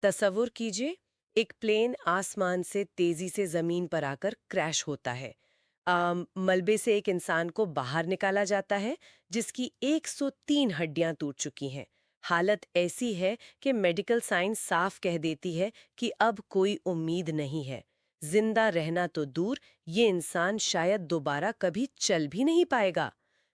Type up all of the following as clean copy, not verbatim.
तसव्वुर कीजिए, एक प्लेन आसमान से तेजी से जमीन पर आकर क्रैश होता है। मलबे से एक इंसान को बाहर निकाला जाता है, जिसकी 103 हड्डियां टूट चुकी हैं। हालत ऐसी है कि मेडिकल साइंस साफ कह देती है कि अब कोई उम्मीद नहीं है। जिंदा रहना तो दूर, ये इंसान शायद दोबारा कभी चल भी नहीं पाएगा।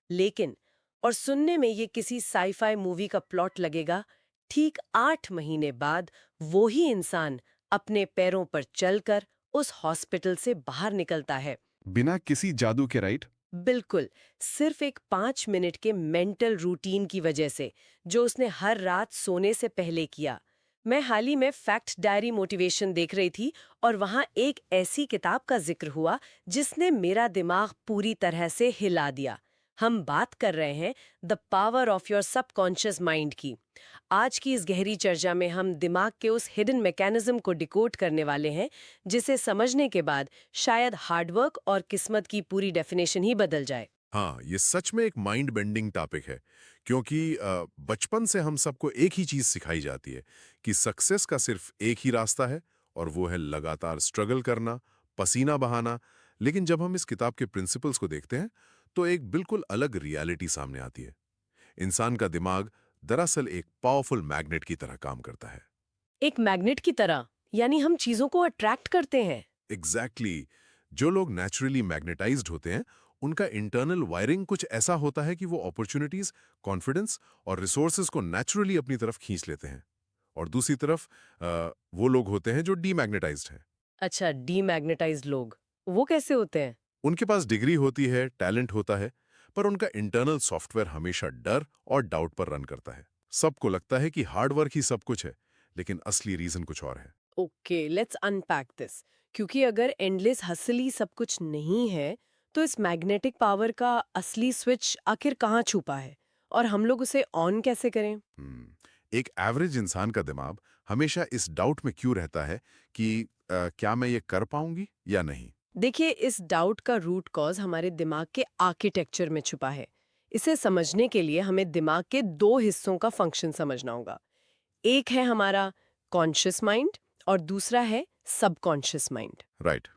लेकिन, और सुनने में ये किसी साईफाई मूवी का प्लॉट लगेगा, ठीक 8 महीने बाद वो ही इंसान अपने पैरों पर चलकर उस हॉस्पिटल से बाहर निकलता है। बिना किसी जादू के, राइट? बिल्कुल, सिर्फ एक 5 मिनट के मेंटल रूटीन की वजह से, जो उसने हर रात सोने से पहले किया। मैं हाल ही में फैक्ट डायरी मोटिवेशन देख रही थी, और वहां एक ऐसी किताब का जिक्र हुआ जिसने मेरा दिमाग पूरी तरह से हिला दिया। हम बात कर रहे हैं the power of your subconscious mind की। आज की इस गहरी चर्चा में हम दिमाग के उस हिडन मैकेनिज्म को डिकोड करने वाले हैं, जिसे समझने के बाद शायद हार्डवर्क और किस्मत की पूरी डेफिनेशन ही बदल जाए। हाँ, ये सच में एक माइंड बेंडिंग टॉपिक है, क्योंकि बचपन से हम सबको एक ही चीज सिखाई जाती है कि सक्सेस का सिर्फ एक ही रास्ता है, और वो है लगातार स्ट्रगल करना, पसीना बहाना। लेकिन जब हम इस किताब के प्रिंसिपल्स को देखते हैं, तो एक बिल्कुल अलग रियलिटी सामने आती है। इंसान का दिमाग दरअसल एक पावरफुल मैग्नेट की तरह काम करता है। एक मैग्नेट की तरह, यानी हम चीजों को अट्रैक्ट करते हैं। Exactly exactly. जो लोग नेचुरली मैग्नेटाइज्ड होते हैं, उनका इंटरनल वायरिंग कुछ ऐसा होता है कि वो अपॉर्चुनिटीज, कॉन्फिडेंस और रिसोर्सेज को नेचुरली अपनी तरफ खींच लेते हैं। और दूसरी तरफ वो लोग होते हैं जो डीमैग्नेटाइज्ड हैं। अच्छा, डीमैग्नेटाइज्ड लोग, वो कैसे होते हैं? उनके पास डिग्री होती है, टैलेंट होता है, पर उनका इंटरनल सॉफ्टवेयर हमेशा डर और डाउट पर रन करता है। सबको लगता है कि हार्ड वर्क ही सब कुछ है, लेकिन असली रीजन कुछ और है। Okay, let's unpack this. क्योंकि अगर एंडलेस हसल ही सब कुछ नहीं है, तो इस मैग्नेटिक पावर का असली स्विच आखिर कहाँ छुपा है, और हम लोग उसे ऑन कैसे करें? एक एवरेज इंसान का दिमाग हमेशा इस डाउट में क्यों रहता है कि क्या मैं ये कर पाऊंगी या नहीं। देखिए, इस डाउट का रूट कॉज हमारे दिमाग के आर्किटेक्चर में छुपा है। इसे समझने के लिए हमें दिमाग के दो हिस्सों का फंक्शन समझना होगा। एक है हमारा कॉन्शियस माइंड, और दूसरा है सबकॉन्शियस माइंड। राइट,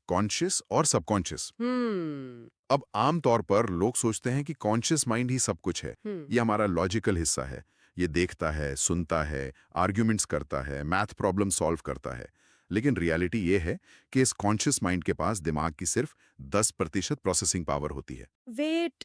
कॉन्शियस और सबकॉन्शियस। हम्म। अब आम तौर पर लोग सोचते हैं कि कॉन्शियस माइंड ही सब कुछ है। हम्म। ये हमारा लॉजिकल हिस्सा है। ये देखता है, सुनता है, आर्ग्यूमेंट्स करता है, मैथ प्रॉब्लम सॉल्व करता है। लेकिन रियलिटी ये है कि इस कॉन्शियस माइंड के पास दिमाग की सिर्फ 10% प्रोसेसिंग पावर होती है। वेट,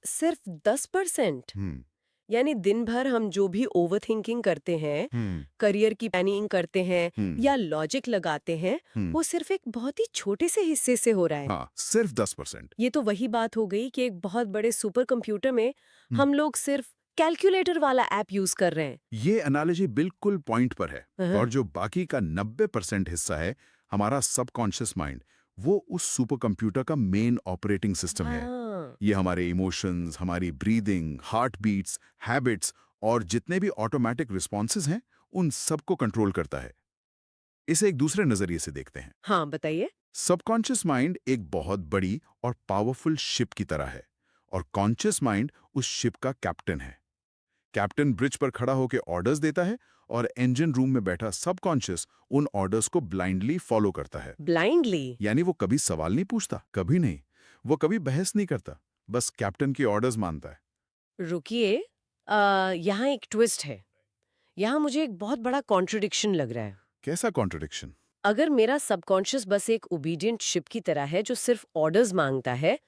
सिर्फ 10%? हम्म। यानी दिन भर हम जो भी ओवर थिंकिंग करते हैं, हम्म। करियर की प्लानिंग करते हैं, हम्म। या लॉजिक लगाते हैं, हम्म। वो सिर्फ एक बहुत ही छोटे से हिस्से से हो रहा है। हाँ, सिर्फ 10%। ये तो वही बात हो गई कि एक बहुत बड़े सुपर कंप्यूटर में हम लोग सिर्फ कैलकुलेटर वाला ऐप यूज कर रहे हैं। ये एनालॉजी बिल्कुल पॉइंट पर है। हाँ। और जो बाकी का 90% हिस्सा है, हमारा सबकॉन्शियस माइंड, वो उस सुपर कंप्यूटर का मेन ऑपरेटिंग सिस्टम है। हाँ। ये हमारे इमोशंस, हमारी ब्रीदिंग, हार्ट बीट्स, हैबिट्स और जितने भी ऑटोमेटिक रिस्पॉन्सेज हैं, उन सबको कंट्रोल करता है। इसे एक दूसरे नजरिए से देखते हैं। हाँ, बताइए। सबकॉन्शियस माइंड एक बहुत बड़ी और पावरफुल शिप की तरह है, और कॉन्शियस माइंड उस शिप का कैप्टन है। कैप्टन ब्रिज पर खड़ा होकर ऑर्डर्स देता है, और इंजन रूम में बैठा सबकॉन्शियस उन ऑर्डर्स को ब्लाइंडली फॉलो करता है। ब्लाइंडली? यानी वो कभी सवाल नहीं पूछता, कभी नहीं। वो कभी बहस नहीं करता, बस कैप्टन की ऑर्डर्स मानता है। रुकिए, यहाँ एक ट्विस्ट है। यहाँ मुझे एक बहुत बड़ा कॉन्ट्रडिक्शन लग रहा है। कैसा कॉन्ट्रडिक्शन? अगर मेरा सबकॉन्शियस बस एक ओबीडिएंट शिप की तरह है जो सिर्फ ऑर्डर्स मांगता है,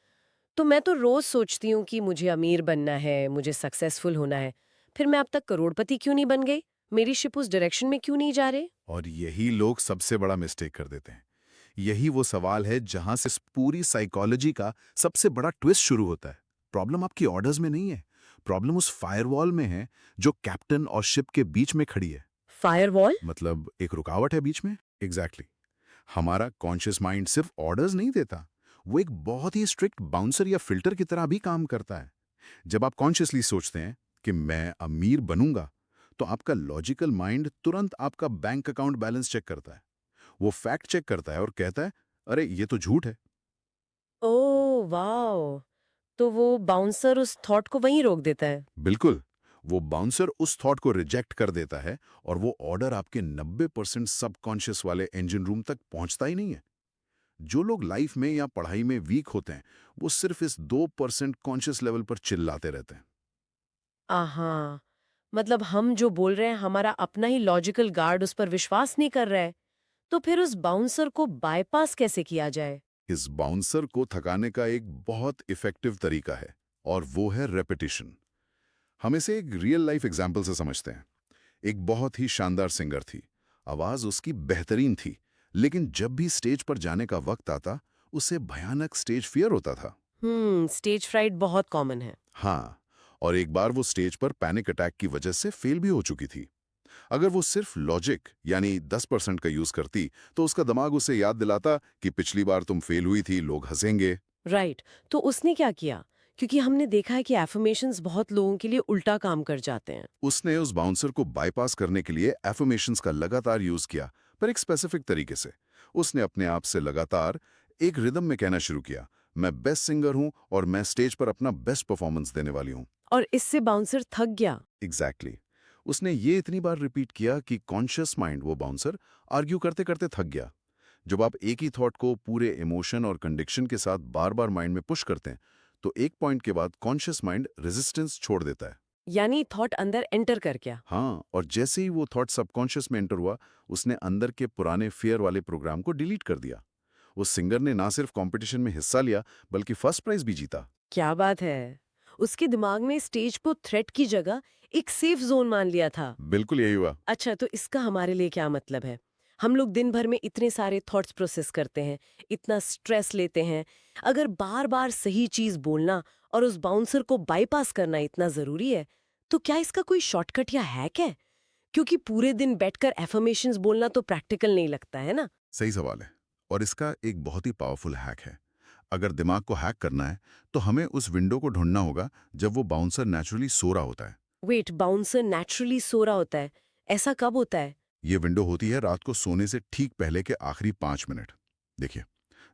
तो मैं तो रोज सोचती हूँ कि मुझे अमीर बनना है, मुझे सक्सेसफुल होना है। फिर मैं अब तक करोड़पति क्यों नहीं बन गई? मेरी शिप उस डायरेक्शन में क्यों नहीं जा रहे? और यही लोग सबसे बड़ा मिस्टेक कर देते हैं। यही वो सवाल है जहां से इस पूरी साइकोलॉजी का सबसे बड़ा ट्विस्ट शुरू होता है। प्रॉब्लम आपकी ऑर्डर्स में नहीं है, प्रॉब्लम उस फायरवॉल में है जो कैप्टन और शिप के बीच में खड़ी है। फायरवॉल? मतलब एक रुकावट है बीच में। एग्जैक्टली। हमारा कॉन्शियस माइंड सिर्फ ऑर्डर्स नहीं देता, वो एक बहुत ही स्ट्रिक्ट बाउंसर या फिल्टर की तरह भी काम करता है। जब आप कॉन्शियसली सोचते हैं कि मैं अमीर बनूंगा, तो आपका लॉजिकल माइंड तुरंत आपका बैंक अकाउंट बैलेंस चेक करता है। वो फैक्ट चेक करता है और कहता है, अरे ये तो झूठ है। Oh wow! तो वो बाउंसर उस थॉट को वहीं रोक देता है। बिल्कुल। वो बाउंसर उस थॉट को रिजेक्ट कर देता है और वो ऑर्डर आपके 90% सबकॉन्शियस वाले इंजन रूम तक पहुंचता ही नहीं है। जो लोग लाइफ में या पढ़ाई में वीक होते हैं, वो सिर्फ इस 2% कॉन्शियस लेवल पर चिल्लाते रहते हैं। हाँ, मतलब हम जो बोल रहे हैं हमारा अपना ही लॉजिकल गार्ड उस पर विश्वास नहीं कर रहा है। तो फिर उस बाउंसर को बायपास कैसे किया जाए? इस बाउंसर को थकाने का एक बहुत इफेक्टिव तरीका है और वो है रेपिटिशन। हम इसे एक रियल लाइफ एग्जाम्पल से समझते हैं। एक बहुत ही शानदार सिंगर थी, आवाज उसकी बेहतरीन थी, लेकिन जब भी स्टेज पर जाने का वक्त आता, उसे भयानक स्टेज फियर होता था। स्टेज फ्राइट बहुत कॉमन है। हाँ, और एक बार वो स्टेज पर पैनिक अटैक की वजह से फेल भी हो चुकी थी। अगर वो सिर्फ लॉजिक यानी 10% का यूज करती, तो उसका दिमाग उसे याद दिलाता कि पिछली बार तुम फेल हुई थी, लोग हंसेंगे। राइट, तो उसने क्या किया? क्योंकि हमने देखा है कि एफर्मेशंस बहुत लोगों के लिए उल्टा काम कर जाते हैं। उसने उस बाउंसर को बाईपास करने के लिए एफर्मेशंस का लगातार यूज किया, पर एक स्पेसिफिक तरीके से। उसने अपने आप से लगातार एक रिदम में कहना शुरू किया, मैं बेस्ट सिंगर हूं और मैं स्टेज पर अपना बेस्ट परफॉर्मेंस देने वाली हूं। और इससे बाउंसर थक गया। एग्जैक्टली। उसने ये इतनी बार रिपीट किया कि कॉन्शियस माइंड, वो बाउंसर, आर्ग्यू करते करते थक गया। जब आप एक ही थॉट को पूरे इमोशन और कंडिक्शन के साथ बार बार माइंड में पुश करते हैं, तो एक पॉइंट के बाद कॉन्शियस माइंड रेजिस्टेंस छोड़ देता है। यानी थॉट अंदर एंटर कर गया। हाँ, और जैसे ही वो थॉट सबकॉन्शियस में एंटर हुआ, उसने अंदर के पुराने फियर वाले प्रोग्राम को डिलीट कर दिया। उस सिंगर ने ना सिर्फ कंपटीशन में हिस्सा लिया, बल्कि फर्स्ट प्राइज भी जीता। क्या बात है! उसके दिमाग में स्टेज को थ्रेट की जगह एक सेफ जोन मान लिया था। बिल्कुल यही हुआ। अच्छा, तो इसका हमारे लिए क्या मतलब है? हम लोग दिन भर में इतने सारे थॉट्स प्रोसेस करते हैं, इतना स्ट्रेस लेते हैं। अगर बार-बार सही चीज़ बोलना और उस बाउंसर को बाईपास करना इतना ज़रूरी है, तो क्या इसका कोई शॉर्टकट या हैक है? क्योंकि पूरे दिन बैठकर अफ़र्मेशंस बोलना तो प्रैक्टिकल नहीं लगता, है ना? सही सवाल है, और इसका एक बहुत ही पावरफुल हैक है। अगर दिमाग को हैक करना है, तो हमें उस विंडो को ढूंढना होगा जब वो बाउंसर नेचुरली सो रहा होता है। वेट, बाउंसर नेचुरली सो रहा होता है, ऐसा कब होता है? ये विंडो होती है रात को सोने से ठीक पहले के आखिरी 5 मिनट। देखिए,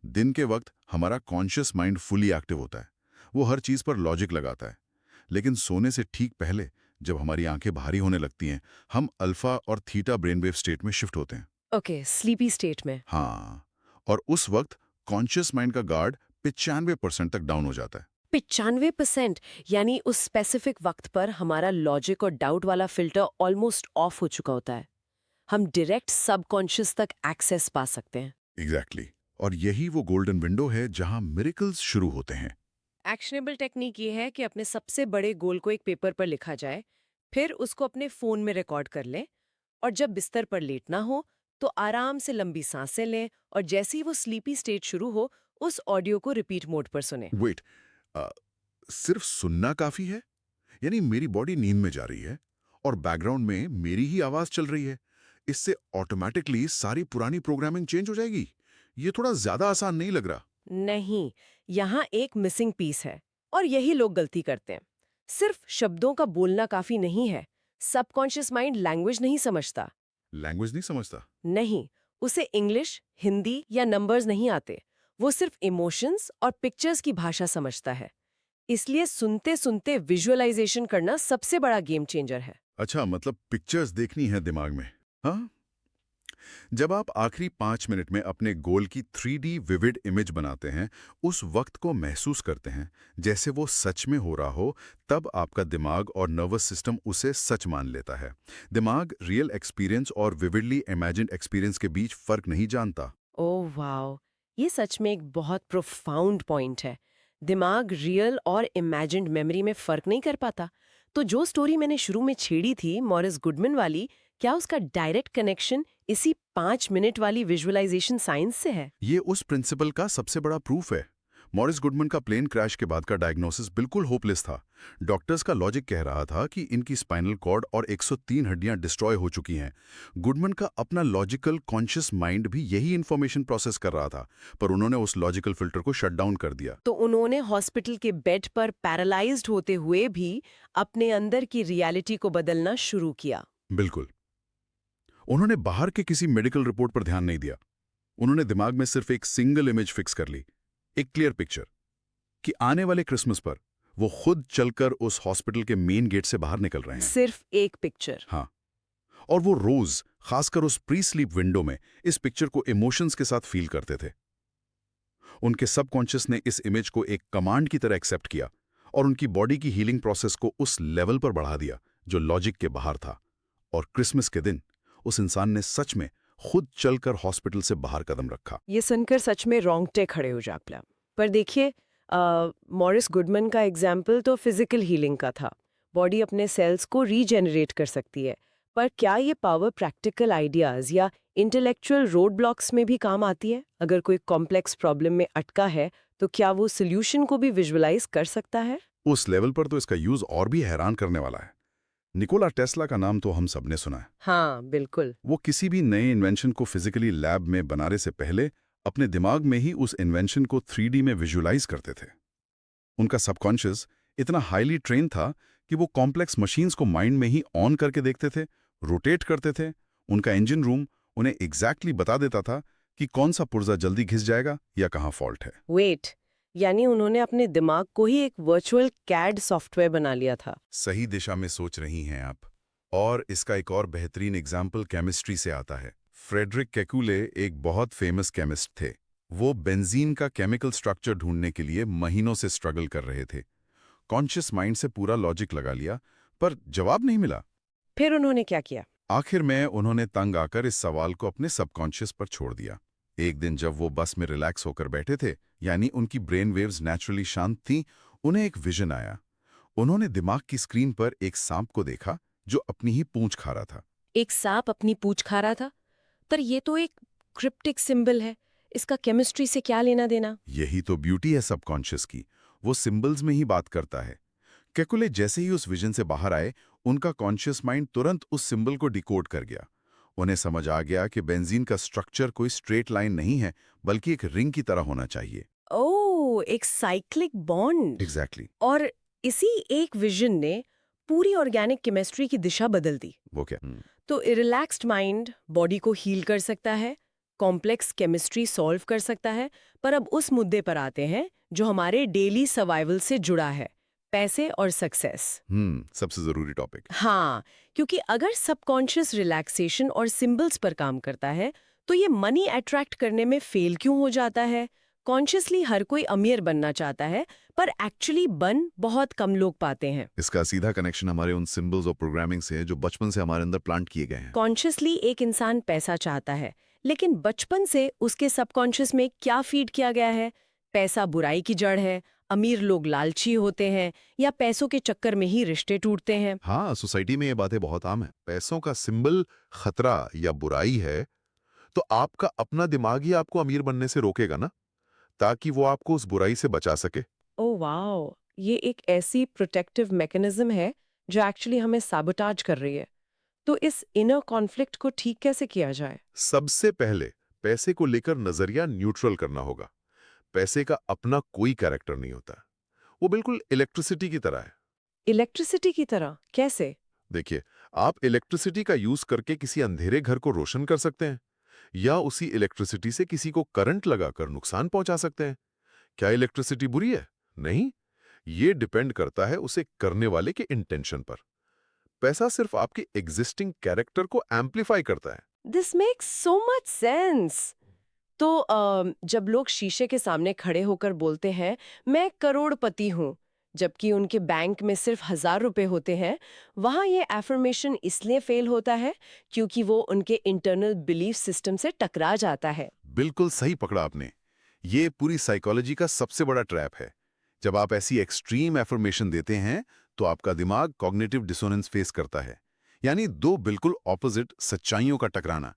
दिन के वक्त हमारा कॉन्शियस माइंड फुली एक्टिव होता है, वो हर चीज पर लॉजिक लगाता है। लेकिन सोने से ठीक पहले, जब हमारी आंखें भारी होने लगती हैं, हम अल्फा और थीटा ब्रेनवेव स्टेट में शिफ्ट होते हैं। ओके, स्लीपी स्टेट में। हाँ, और उस वक्त कॉन्शियस माइंड का गार्ड 95% तक डाउन हो जाता है। 95%, यानी उस स्पेसिफिक वक्त पर हमारा लॉजिक और डाउट वाला फिल्टर ऑलमोस्ट ऑफ हो चुका होता है। हम डायरेक्ट सबकॉन्शियस तक एक्सेस पा सकते हैं। एग्जैक्टली और यही वो गोल्डन विंडो है जहां मिरेकल्स शुरू होते हैं। एक्शनेबल टेक्निक ये है कि अपने सबसे बड़े गोल को एक पेपर पर लिखा जाए, फिर उसको अपने फोन में रिकॉर्ड कर लें, और जब बिस्तर पर लेटना हो तो आराम से लंबी सांसें लें, और जैसे ही वो स्लीपी स्टेट शुरू हो, उस ऑडियो को रिपीट मोड पर सुने। वेट, सिर्फ सुनना काफी है? यानी मेरी बॉडी नींद में जा रही है और बैकग्राउंड में मेरी ही आवाज चल रही है, इससे ऑटोमेटिकली सारी पुरानी प्रोग्रामिंग चेंज हो जाएगी? ये थोड़ा ज्यादा आसान नहीं लग रहा। नहीं, यहाँ एक मिसिंग पीस है, और यही लोग गलती करते हैं। सिर्फ शब्दों का बोलना काफी नहीं है। सबकॉन्शियस माइंड लैंग्वेज नहीं समझता। लैंग्वेज नहीं समझता? नहीं, उसे इंग्लिश, हिंदी या नंबर्स नहीं आते। वो सिर्फ इमोशंस और पिक्चर्स की भाषा समझता है। इसलिए सुनते सुनते विजुअलाइजेशन करना सबसे बड़ा गेम चेंजर है। अच्छा, मतलब पिक्चर्स देखनी है दिमाग में। हाँ, जब आप आखिरी 5 मिनट में अपने गोल की 3D विविड इमेज बनाते हैं, उस वक्त को महसूस करते हैं जैसे वो सच में हो रहा हो, तब आपका दिमाग और नर्वस सिस्टम उसे सच मान लेता है। दिमाग रियल एक्सपीरियंस और विविडली इमेजिन्ड एक्सपीरियंस के बीच फर्क नहीं जानता। Oh wow! ये सच में एक बहुत प्रोफाउंड पॉइंट है। दिमाग रियल और इमेजिन्ड मेमोरी में फर्क नहीं कर पाता। तो जो स्टोरी मैंने शुरू में छेड़ी थी, मॉरिस गुडमैन वाली, क्या उसका डायरेक्ट कनेक्शन इसी 5 मिनट वाली विजुअलाइजेशन साइंस से है? ये उस प्रिंसिपल का सबसे बड़ा प्रूफ है। मॉरिस गुडमैन का प्लेन क्रैश के बाद का डायग्नोसिस बिल्कुल होपलेस था। डॉक्टर्स का लॉजिक कह रहा था कि इनकी स्पाइनल कॉर्ड और 103 हड्डियां डिस्ट्रॉय हो चुकी हैं। गुडमैन का अपना लॉजिकल कॉन्शियस माइंड भी यही इंफॉर्मेशन प्रोसेस कर रहा था, पर उन्होंने उस लॉजिकल फिल्टर को शट डाउन कर दिया। तो उन्होंने हॉस्पिटल के बेड पर पैरालाइज्ड होते हुए भी अपने अंदर की रियलिटी को बदलना शुरू किया। बिल्कुल। उन्होंने बाहर के किसी मेडिकल रिपोर्ट पर ध्यान नहीं दिया। उन्होंने दिमाग में सिर्फ एक सिंगल इमेज फिक्स कर ली, एक क्लियर पिक्चर, कि आने वाले क्रिसमस पर वो खुद चलकर उस हॉस्पिटल के मेन गेट से बाहर निकल रहे हैं। सिर्फ एक पिक्चर। हाँ, और वो रोज खासकर उस प्री स्लीप विंडो में इस पिक्चर को इमोशंस के साथ फील करते थे। उनके सबकॉन्शियस ने इस इमेज को एक कमांड की तरह एक्सेप्ट किया और उनकी बॉडी की हीलिंग प्रोसेस को उस लेवल पर बढ़ा दिया जो लॉजिक के बाहर था। और क्रिसमस के दिन उस इंसान ने सच में खुद चलकर हॉस्पिटल से बाहर कदम रखा। ये सुनकर सच में रोंगटे खड़े हो जाते। पर देखिए, मॉरिस गुडमन का एग्जाम्पल तो फिजिकल हीलिंग का था। बॉडी अपने सेल्स को रीजेनरेट कर सकती है। पर क्या ये पावर प्रैक्टिकल आइडियाज या इंटेलेक्चुअल रोड ब्लॉक्स में भी काम आती है? अगर कोई कॉम्प्लेक्स प्रॉब्लम में अटका है तो क्या वो सोल्यूशन को भी विजुअलाइज कर सकता है? उस लेवल पर तो इसका यूज और भी हैरान करने वाला है। निकोला टेस्ला का नाम तो हम सबने सुना है। हाँ, बिल्कुल। वो किसी भी नए इन्वेंशन को फिजिकली लैब में बनाने से पहले अपने दिमाग में ही उस इन्वेंशन को 3D में विजुअलाइज करते थे। उनका सबकॉन्शियस इतना हाईली ट्रेन था कि वो कॉम्प्लेक्स मशीन्स को माइंड में ही ऑन करके देखते थे, रोटेट करते थे। उनका इंजन रूम उन्हें एग्जैक्टली बता देता था कि कौन सा पुर्जा जल्दी घिस जाएगा या कहाँ फॉल्ट है। वेट, यानी उन्होंने अपने दिमाग को ही एक वर्चुअल कैड सॉफ्टवेयर बना लिया था। सही दिशा में सोच रही हैं आप। और इसका एक और बेहतरीन एग्जाम्पल केमिस्ट्री से आता है। फ्रेडरिक केकुले एक बहुत फेमस केमिस्ट थे। वो बेंजीन का केमिकल स्ट्रक्चर ढूंढने के लिए महीनों से स्ट्रगल कर रहे थे। कॉन्शियस माइंड से पूरा लॉजिक लगा लिया, पर जवाब नहीं मिला। फिर उन्होंने क्या किया? आखिर में उन्होंने तंग आकर इस सवाल को अपने सबकॉन्शियस पर छोड़ दिया। एक दिन जब वो बस में रिलैक्स होकर बैठे थे, यानी उनकी ब्रेन वेव्स नेचुरली शांत थीं, उन्हें एक विजन आया। उन्होंने दिमाग की स्क्रीन पर एक सांप को देखा जो अपनी ही पूंछ खा रहा था। एक सांप अपनी पूंछ खा रहा था? पर ये तो एक क्रिप्टिक सिंबल है। इसका केमिस्ट्री से क्या लेना देना? यही तो ब्यूटी है सबकॉन्शियस की, वो सिंबल्स में ही बात करता है। केकुले जैसे ही उस विजन से बाहर आए, उनका कॉन्शियस माइंड तुरंत उस सिंबल को डिकोड कर गया। उन्हें समझ आ गया कि बेंजीन का स्ट्रक्चर कोई स्ट्रेट लाइन नहीं है, बल्कि एक रिंग की तरह होना चाहिए। ओह, एक साइक्लिक बॉन्ड। एग्जैक्टली। और इसी एक विजन ने पूरी ऑर्गेनिक केमिस्ट्री की दिशा बदल दी। वो क्या? तो रिलैक्स्ड माइंड बॉडी को हील कर सकता है, कॉम्प्लेक्स केमिस्ट्री सॉल्व कर सकता है। पर अब उस मुद्दे पर आते हैं जो हमारे डेली सर्वाइवल से जुड़ा है, पैसे और सक्सेस। सबसे जरूरी टॉपिक। हाँ, क्योंकि अगर सबकॉन्शियस रिलैक्सेशन और सिंबल्स पर काम करता है तो ये मनी अट्रैक्ट करने में फेल क्यों हो जाता है? कॉन्शियसली हर कोई अमीर बनना चाहता है, पर एक्चुअली बन बहुत कम लोग पाते हैं। इसका सीधा कनेक्शन हमारे उन सिंबल्स और प्रोग्रामिंग से है जो बचपन से हमारे अंदर प्लांट किए गए हैं। कॉन्शियसली एक इंसान पैसा चाहता है, लेकिन बचपन से उसके सबकॉन्शियस में क्या फीड किया गया है? पैसा बुराई की जड़ है, अमीर लोग लालची होते हैं, या पैसों के चक्कर में ही रिश्ते टूटते हैं। हाँ, सोसाइटी में ये बातें बहुत आम है। पैसों का सिंबल खतरा या बुराई है, तो आपका अपना दिमाग ही आपको अमीर बनने से रोकेगा ना, ताकि वो आपको उस बुराई से बचा सके। ओह वाओ, ये एक ऐसी प्रोटेक्टिव मैकेनिज्म है जो एक्चुअली हमें सैबोटाज कर रही है। तो इस इनर कॉन्फ्लिक्ट को ठीक कैसे किया जाए? सबसे पहले पैसे को लेकर नजरिया न्यूट्रल करना होगा। पैसे का अपना कोई कैरेक्टर नहीं होता, वो बिल्कुल इलेक्ट्रिसिटी की तरह है। इलेक्ट्रिसिटी की तरह कैसे? देखिए, आप इलेक्ट्रिसिटी का यूज करके किसी अंधेरे घर को रोशन कर सकते हैं, या उसी इलेक्ट्रिसिटी से किसी को करंट लगाकर नुकसान पहुंचा सकते हैं। क्या इलेक्ट्रिसिटी बुरी है? नहीं, ये डिपेंड करता है उसे करने वाले के इंटेंशन पर। पैसा सिर्फ आपके एग्जिस्टिंग कैरेक्टर को एम्पलीफाई करता है। This makes so much sense. तो जब लोग शीशे के सामने खड़े होकर बोलते हैं मैं करोड़पति हूँ, जबकि उनके बैंक में सिर्फ 1000 रुपए होते हैं, वहाँ ये एफर्मेशन इसलिए फेल होता है क्योंकि वो उनके इंटरनल बिलीफ सिस्टम से टकरा जाता है। बिल्कुल सही पकड़ा आपने। ये पूरी साइकोलॉजी का सबसे बड़ा ट्रैप है। जब आप ऐसी एक्सट्रीम एफर्मेशन देते हैं तो आपका दिमाग कॉग्निटिव डिसोनेंस फेस करता है, यानी दो बिल्कुल ऑपोजिट सच्चाइयों का टकराना।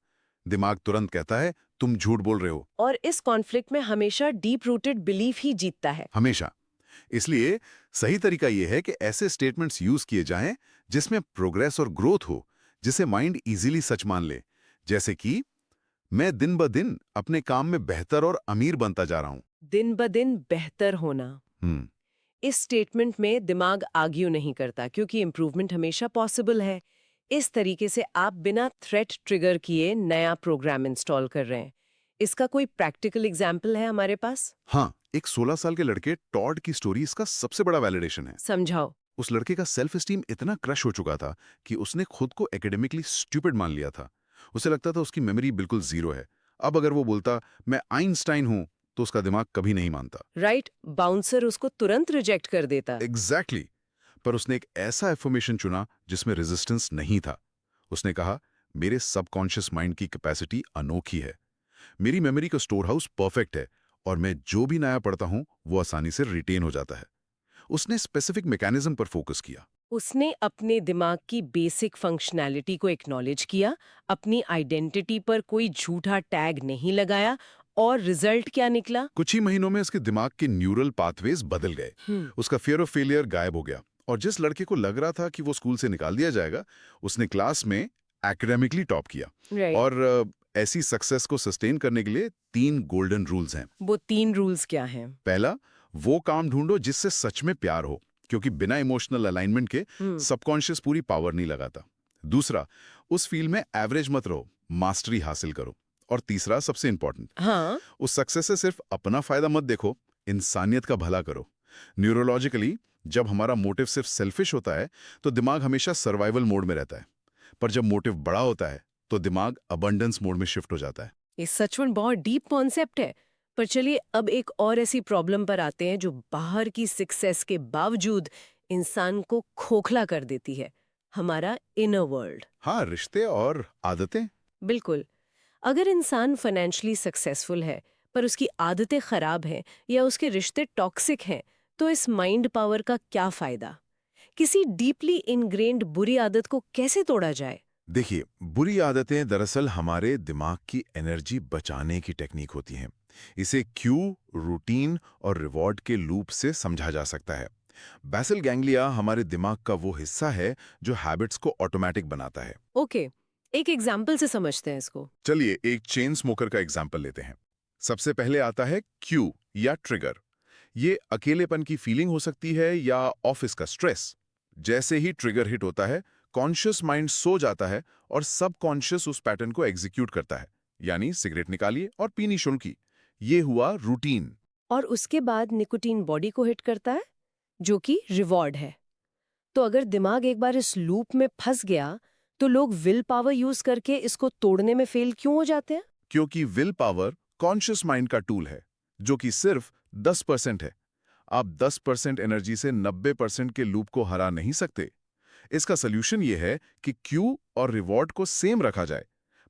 दिमाग तुरंत कहता है तुम झूठ बोल रहे हो। और इस कॉन्फ्लिक्ट में हमेशा डीप रूटेड बिलीफ ही जीतता है। हमेशा। इसलिए सही तरीका यह है कि ऐसे स्टेटमेंट्स यूज किए जाएं जिसमें प्रोग्रेस और ग्रोथ हो, जिसे माइंड इजीली सच मान ले। जैसे कि मैं दिन ब दिन अपने काम में बेहतर और अमीर बनता जा रहा हूं। दिन ब दिन बेहतर होना। इस स्टेटमेंट में दिमाग आर्ग्यू नहीं करता क्योंकि इम्प्रूवमेंट हमेशा पॉसिबल है। इस तरीके से आप बिना थ्रेट ट्रिगर किए नया प्रोग्राम इंस्टॉल कर रहे हैं। इसका कोई प्रैक्टिकल एग्जाम्पल है हमारे पास? हाँ, एक 16 साल के लड़के टॉड की स्टोरी इसका सबसे बड़ा वैलिडेशन है। समझाओ। उस लड़के का सेल्फ एस्टीम इतना क्रश हो चुका था कि उसने खुद को एकेडमिकली स्टूपिड मान लिया था। उसे लगता था उसकी मेमोरी बिल्कुल जीरो है। अब अगर वो बोलता मैं आइंस्टाइन हूं, तो उसका दिमाग कभी नहीं मानता। राइट, बाउंसर उसको तुरंत रिजेक्ट कर देता। एग्जैक्टली। पर उसने एक ऐसा एफर्मेशन चुना जिसमें रेजिस्टेंस नहीं था। उसने कहा, मेरे सबकॉन्शियस माइंड की कैपेसिटी अनोखी है। मेरी मेमोरी का स्टोर हाउस परफेक्ट है और मैं जो भी नया पढ़ता हूं वो आसानी से रिटेन हो जाता है। उसने स्पेसिफिक मैकेनिज्म पर फोकस किया। उसने अपने दिमाग की बेसिक फंक्शनैलिटी को एक्नॉलेज किया, अपनी आइडेंटिटी पर कोई झूठा टैग नहीं लगाया, और रिजल्ट क्या निकला? कुछ ही महीनों में उसके दिमाग के न्यूरल पाथवेज बदल गए। उसका फियर ऑफ फेलियर गायब हो गया और जिस लड़के को लग रहा था कि वो स्कूल से निकाल दिया जाएगा, उसने क्लास में एकेडमिकली टॉप किया। राइट। और ऐसी सक्सेस को सस्टेन करने के लिए 3 गोल्डन रूल्स हैं। वो 3 रूल्स क्या हैं? पहला, वो काम ढूंढो जिससे सच में प्यार हो, क्योंकि बिना इमोशनल अलाइनमेंट के सबकॉन्शियस पूरी पावर नहीं लगाता। दूसरा, उस फील्ड में एवरेज मत रहो, मास्टरी हासिल करो। और तीसरा, सबसे इंपॉर्टेंट, हाँ। उस सक्सेस से सिर्फ अपना फायदा मत देखो, इंसानियत का भला करो। न्यूरोलॉजिकली जब हमारा मोटिव सिर्फ सेल्फिश होता है तो दिमाग हमेशा सर्वाइवल मोड में रहता है, पर जब मोटिव बड़ा होता है तो दिमाग अबंडेंस मोड में शिफ्ट हो जाता है। ये सचमुच बहुत डीप कॉन्सेप्ट है। पर चलिए अब एक और ऐसी प्रॉब्लम पर आते हैं जो बाहर की सक्सेस के बावजूद इंसान को खोखला कर देती है, हमारा इनर वर्ल्ड। हाँ, रिश्ते और आदतें। बिल्कुल। अगर इंसान फाइनेंशियली सक्सेसफुल है पर उसकी आदतें खराब हैं या उसके रिश्ते टॉक्सिक हैं, तो इस माइंड पावर का क्या फायदा? किसी डीपली इनग्रेन्ड बुरी आदत को कैसे तोड़ा जाए? देखिए, बुरी आदतें दरअसल हमारे दिमाग की एनर्जी बचाने की टेक्निक होती हैं। इसे क्यू, रूटीन और रिवॉर्ड के लूप से समझा जा सकता है। बेसल गैंग्लिया हमारे दिमाग का वो हिस्सा है जो हैबिट्स को ऑटोमेटिक बनाता है। ओके, एक एग्जाम्पल से समझते हैं इसको। चलिए एक चेन स्मोकर का एग्जाम्पल लेते हैं। सबसे पहले आता है क्यू या ट्रिगर। ये अकेलेपन की फीलिंग हो सकती है या ऑफिस का स्ट्रेस। जैसे ही ट्रिगर हिट होता है, कॉन्शियस माइंड सो जाता है और सबकॉन्शियस उस पैटर्न को एग्जीक्यूट करता है, यानी सिगरेट निकालिए और पीनी शुरू की। ये हुआ रूटीन। और उसके बाद निकोटीन बॉडी को हिट करता है, जो कि रिवॉर्ड है। तो अगर दिमाग एक बार इस लूप में फंस गया, तो लोग विल पावर यूज करके इसको तोड़ने में फेल क्यों हो जाते हैं? क्योंकि विल पावर कॉन्शियस माइंड का टूल है, जो कि सिर्फ 10% है। आप 10% एनर्जी से 90% के लूप को हरा नहीं सकते। इसका सल्यूशन ये है कि क्यू और रिवॉर्ड को सेम रखा जाए,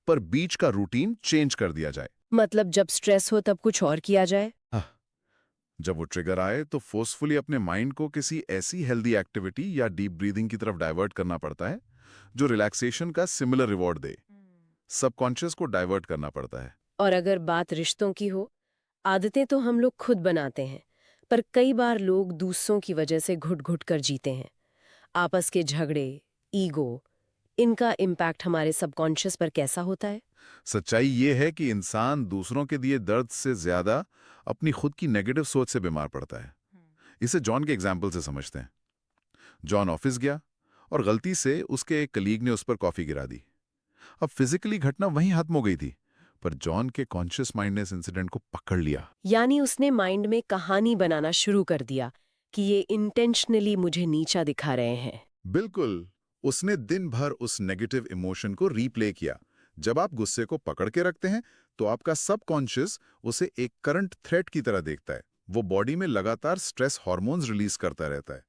पर बीच का रूटीन चेंज कर दिया जाए। मतलब जब स्ट्रेस हो तब कुछ और किया जाए? जब वो ट्रिगर आए तो फोर्सफुली अपने माइंड को किसी ऐसी हेल्दी एक्टिविटी या डीप ब्रीदिंग की तरफ डाइवर्ट करना पड़ता है जो रिलैक्सेशन का सिमिलर रिवॉर्ड दे। सबकॉन्शियस को डाइवर्ट करना पड़ता है। और अगर बात रिश्तों की हो, आदतें तो हम लोग खुद बनाते हैं, पर कई बार लोग दूसरों की वजह से घुट-घुट कर जीते हैं। आपस के झगड़े, ईगो, इनका इम्पैक्ट हमारे सबकॉन्शियस पर कैसा होता है? सच्चाई ये है कि इंसान दूसरों के दिए दर्द से ज्यादा अपनी खुद की नेगेटिव सोच से बीमार पड़ता है। इसे जॉन के एग्जाम्पल से समझते हैं। जॉन ऑफिस गया और गलती से उसके एक कलीग ने उस पर कॉफी गिरा दी। अब फिजिकली घटना वहीं खत्म हो गई थी, पर जॉन के कॉन्शियस माइंड ने इस इंसिडेंट को पकड़ लिया। यानी उसने माइंड में कहानी बनाना शुरू कर दिया कि ये इंटेंशनली मुझे नीचा दिखा रहे हैं। बिल्कुल। उसने दिन भर उस नेगेटिव इमोशन को रीप्ले किया। जब आप गुस्से को पकड़ के रखते हैं तो आपका सबकॉन्शियस उसे एक करंट थ्रेट की तरह देखता है। वो बॉडी में लगातार स्ट्रेस हार्मोन्स रिलीज करता रहता है।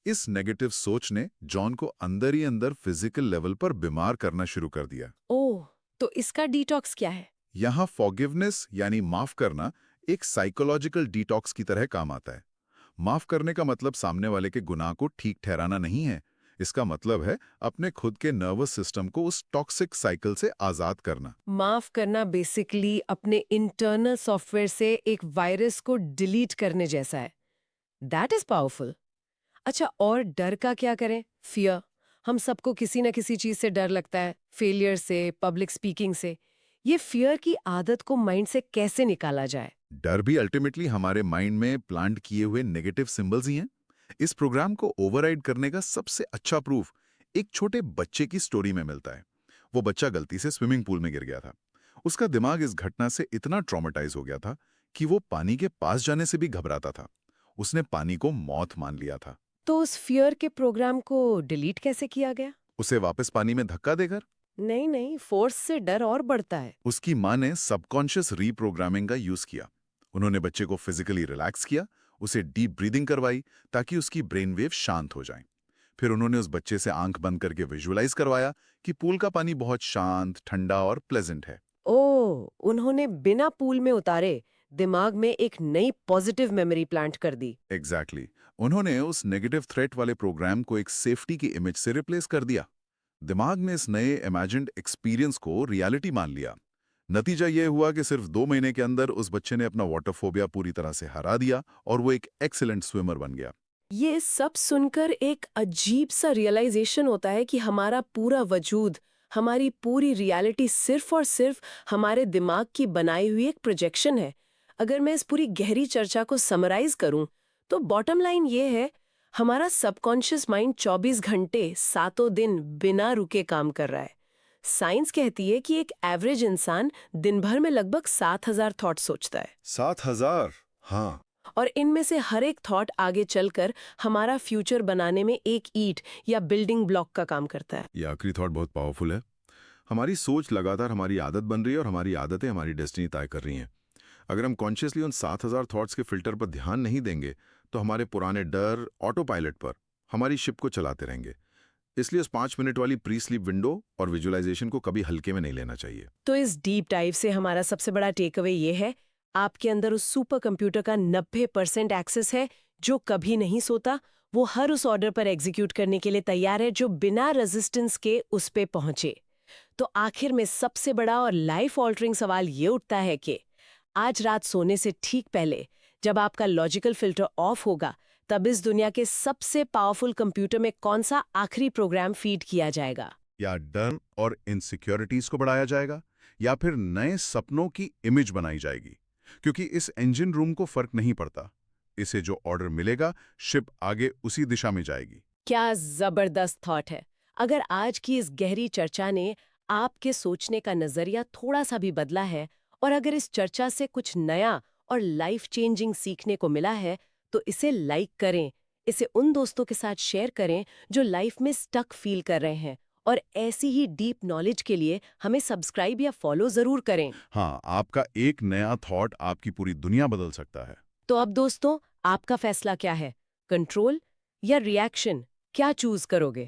इस नेगेटिव सोच ने जॉन को अंदर ही अंदर फिजिकल लेवल पर बीमार करना शुरू कर दिया। ओह, तो इसका डिटॉक्स क्या है? यहाँ फॉरगिवनेस यानी माफ करना एक साइकोलॉजिकल डिटॉक्स की तरह काम आता है। माफ करने का मतलब सामने वाले के गुनाह को ठीक ठहराना नहीं है। इसका मतलब है अपने खुद के नर्वस सिस्टम को उस टॉक्सिक साइकिल से आजाद करना। माफ करना बेसिकली अपने इंटरनल सॉफ्टवेयर से एक वायरस को डिलीट करने जैसा है। That is powerful. अच्छा, और डर का क्या करें? फियर। हम सबको किसी न किसी चीज से डर लगता है, फेलियर से, पब्लिक स्पीकिंग से। ये फियर की आदत को माइंड से कैसे निकाला जाए? डर भी अल्टीमेटली हमारे माइंड में प्लांट किए हुए नेगेटिव सिंबल्स ही हैं। इस प्रोग्राम को ओवरराइड करने का सबसे अच्छा प्रूफ एक छोटे बच्चे की स्टोरी में मिलता है। वो बच्चा गलती से स्विमिंग पूल में गिर गया था। उसका दिमाग इस घटना से इतना ट्रॉमेटाइज हो गया था कि वो पानी के पास जाने से भी घबराता था। उसने पानी को मौत मान लिया था। तो उस फियर के प्रोग्राम को डिलीट कैसे किया गया? उसे वापस पानी में धक्का देकर नहीं नहीं, फोर्स से डर और बढ़ता है। उसकी माँ ने सबकॉन्शियस रीप्रोग्रामिंग का यूज किया। उन्होंने बच्चे को फिजिकली रिलैक्स किया, उसे डीप ब्रीदिंग करवाई ताकि उसकी ब्रेन वेव शांत हो जाएं। फिर उन्होंने उस बच्चे से आंख बंद करके विजुअलाइज करवाया कि पूल का पानी बहुत शांत, ठंडा और प्लेजेंट है। ओह, उन्होंने बिना पूल में उतारे दिमाग में एक नई पॉजिटिव मेमोरी प्लांट कर दी। एग्जैक्टली उन्होंने उस नेगेटिव थ्रेट वाले प्रोग्राम को एक सेफ्टी की इमेज से रिप्लेस कर दिया। दिमाग ने इस नए इमेजिन्ड एक्सपीरियंस को रियलिटी मान लिया। नतीजा यह हुआ कि सिर्फ 2 महीने के अंदर उस बच्चे ने अपना वाटर फोबिया पूरी तरह से हरा दिया और वो एक एक्सीलेंट स्विमर बन गया। ये सब सुनकर एक अजीब सा रियलाइजेशन होता है कि हमारा पूरा वजूद, हमारी पूरी रियलिटी सिर्फ और सिर्फ हमारे दिमाग की बनाई हुई एक प्रोजेक्शन है। अगर मैं इस पूरी गहरी चर्चा को समराइज करूं, तो बॉटम लाइन ये है, हमारा सबकॉन्शियस माइंड 24 घंटे, सातों दिन बिना रुके काम कर रहा है। साइंस कहती है कि एक एवरेज इंसान दिन भर में लगभग 7,000 थॉट सोचता है। 7,000? हाँ। और इनमें से हर एक थॉट आगे चलकर हमारा फ्यूचर बनाने में एक ईंट या बिल्डिंग ब्लॉक का काम करता है। ये आखिरी थॉट बहुत पावरफुल है। हमारी सोच लगातार हमारी आदत बन रही है और हमारी आदतें हमारी डेस्टिनी तय कर रही हैं। अगर हम कॉन्शियसली उन 7,000 थॉट्स के फिल्टर पर ध्यान नहीं देंगे तो हमारे पुराने डर ऑटो पायलट पर हमारी शिप को चलाते रहेंगे। इसलिए उस 5 मिनट वाली प्री स्लीप विंडो और विजुअलाइजेशन को कभी हल्के में नहीं लेना चाहिए। तो इस डीप डाइव से हमारा सबसे बड़ा टेक अवे ये है, आपके अंदर उस सुपर कंप्यूटर का 90% एक्सेस है जो कभी नहीं सोता। वो हर उस ऑर्डर पर एग्जीक्यूट करने के लिए तैयार है जो बिना रेजिस्टेंस के उस पे पहुंचे। तो आखिर में सबसे बड़ा और लाइफ ऑल्टरिंग सवाल ये उठता है कि आज रात सोने से ठीक पहले जब आपका लॉजिकल फिल्टर ऑफ होगा, तब इस दुनिया के सबसे पावरफुल कंप्यूटर में कौन सा आखिरी प्रोग्राम फीड किया जाएगा? या डर और इनसिक्योरिटीज को बढ़ाया जाएगा, या फिर नए सपनों की इमेज बनाई जाएगी? क्योंकि इस इंजन रूम को फर्क नहीं पड़ता। इसे जो ऑर्डर मिलेगा, शिप आगे उसी दिशा में जाएगी। क्या जबरदस्त थॉट है। अगर आज की इस गहरी चर्चा ने आपके सोचने का नजरिया थोड़ा सा भी बदला है, और अगर इस चर्चा से कुछ नया और लाइफ चेंजिंग सीखने को मिला है, तो इसे लाइक करें, इसे उन दोस्तों के साथ शेयर करें जो लाइफ में स्टक फील कर रहे हैं, और ऐसी ही डीप नॉलेज के लिए हमें सब्सक्राइब या फॉलो जरूर करें। हाँ, आपका एक नया थॉट आपकी पूरी दुनिया बदल सकता है। तो अब दोस्तों, आपका फैसला क्या है? कंट्रोल या रिएक्शन? क्या चूज करोगे?